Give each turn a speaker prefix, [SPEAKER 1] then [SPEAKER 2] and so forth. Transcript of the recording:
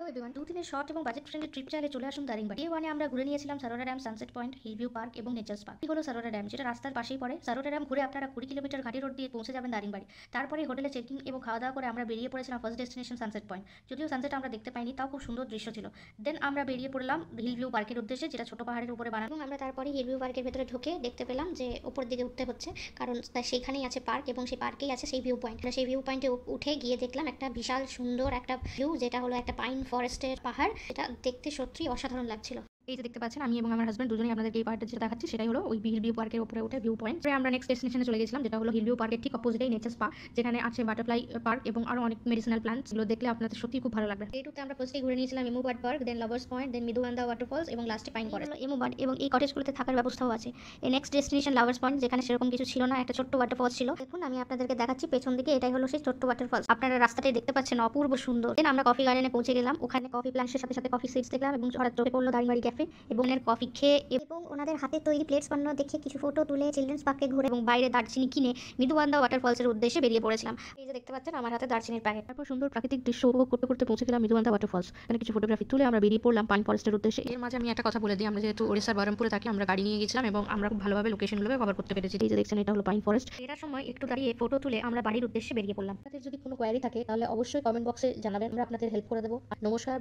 [SPEAKER 1] Everyone, 2 দিনের short এবং budget friendly trip চাইলে চলে আসুন দারিংবাড়ি। ডে ওয়ানে আমরা ঘুরে নিয়েছিলাম Sarora dam, sunset point, hillview park এবং নেচার্স পার্ক। এই হলো সারোরা ড্যাম, যেটা রাস্তার পাশেই পড়ে। সারোরা ড্যাম ঘুরে আপনারা 20 কিলোমিটার ঘাটি রোড দিয়ে পৌঁছে যাবেন দারিংবাড়ি। তারপরে হোটেলে চেকিং এবং খাওয়া দাওয়া করে আমরা বেরিয়ে পড়েছিলাম ফার্স্ট ডেস্টিনেশন সানসেট পয়েন্ট। যদিও সানসেট আমরা দেখতে পাইনি, তাও খুব সুন্দর দৃশ্য ছিল। দেন আমরা বেরিয়ে পড়লাম হিলভিউ পার্কের উদ্দেশ্যে, যেটা ছোট পাহাড়ের উপরে বানানো। এবং আমরা তারপরে হিলভিউ পার্কের ভেতরে ঢুকে দেখতে পেলাম যে উপর দিকে উঠতে হচ্ছে, কারণ সেইখানেই আছে পার্ক এবং সেই পার্কেই আছে সেই ভিউ পয়েন্ট। সেই ভিউ পয়েন্টে উঠে গিয়ে দেখলাম একটা বিশাল সুন্দর একটা ভিউ, যেটা হলো একটা পাইন ফরেস্টের পাহাড়। এটা দেখতে সত্যি অসাধারণ লাগছিল। এই যে দেখতে পাচ্ছেন, আমি এবং আমার হাজব্যান্ড দুজনেই আপনাদেরকে এই পার্কটা যেটা দেখাচ্ছি সেটাই হলো ওই হিলভিউ পার্কের উপরে উঠে ভিউ পয়েন্ট। আমরা নেক্সট ডেস্টিনেশনে চলে গেছিলাম, যেটা হলো হিলভিউ পার্কের ঠিক অপোজিটেই নেচার্স পার্ক, যেখানে আছে বাটারফ্লাই পার্ক এবং আরও অনেক মেডিসিনাল প্ল্যান্টস। এগুলো দেখলে আপনাদের সত্যি খুব ভালো লাগবে। এইটুতে আমরা ফার্স্টে ঘুরে নিয়েছিলাম এমু বার্ড পার্ক, দেন লাভার্স পয়েন্ট, দেন মিদুবান্দা ওয়াটারফলস এবং লাস্টে পাইন ফরেস্ট। এমু বার্ড এবং এই কটেজগুলোতে থাকার ব্যবস্থাও আছে। এই নেক্সট ডেস্টিনেশন লাভার্স পয়েন্ট, যেখানে সেরকম কিছু ছিল না, একটা ছোট্ট ওয়াটারফলস ছিল। দেখুন আমি আপনাদেরকে দেখাচ্ছি পেছন দিকে, এটাই হলো সেই ছোট্ট ওয়াটারফলস। আপনারা রাস্তাটাই দেখতে পাচ্ছেন, অপূর্ব সুন্দর। দেন আমরা কফি গার্ডেনে পৌঁছে গেলাম, ওখানে কফি প্ল্যান্টের সাথে সাথে কফি সিডস দেখলাম এবং হঠাৎ চোখে পড়লো দারিংবাড়ি ক্যাফে এবং এর কফি খেয়ে এবং ওনাদের হাতে তৈরি প্লেটস বানানো দেখে কিছু ফটো তুলে চিলড্রেন্স পার্কে ঘুরে এবং বাইরে দারচিনি কিনে মিদুবান্দা ওয়াটারফলসের উদ্দেশ্যে বেরিয়ে পড়েছিলাম। এই যে দেখতে পাচ্ছেন আমার হাতে দারচিনির প্যাকেট। তারপর সুন্দর প্রাকৃতিক দৃশ্য উপভোগ করতে করতে পৌঁছে গেলাম মিদুবান্দা ওয়াটারফলস। এখানে কিছু ফটোগ্রাফি তুলে আমরা বেরিয়ে পড়লাম পাইন ফরেস্টের উদ্দেশ্যে। এর মাঝে আমি একটা কথা বলে দিই, আমরা যেহেতু ওড়িশার বহরমপুরে থাকি, আমরা গাড়ি নিয়ে গেছিলাম এবং আমরা খুব ভালোভাবে লোকেশনগুলো কভার করতে পেরেছি। এই যে দেখছেন, এটা হলো পাইন ফরেস্ট। এটার সময় একটু দাঁড়িয়ে ফটো তুলে আমরা বাড়ির উদ্দেশ্যে বেরিয়ে পড়লাম। আপনাদের যদি কোনো কোয়ারি থাকে তাহলে অবশ্যই কমেন্ট বক্সে জানাবেন, আমরা আপনাদের হেল্প করে দেবো। নমস্কার।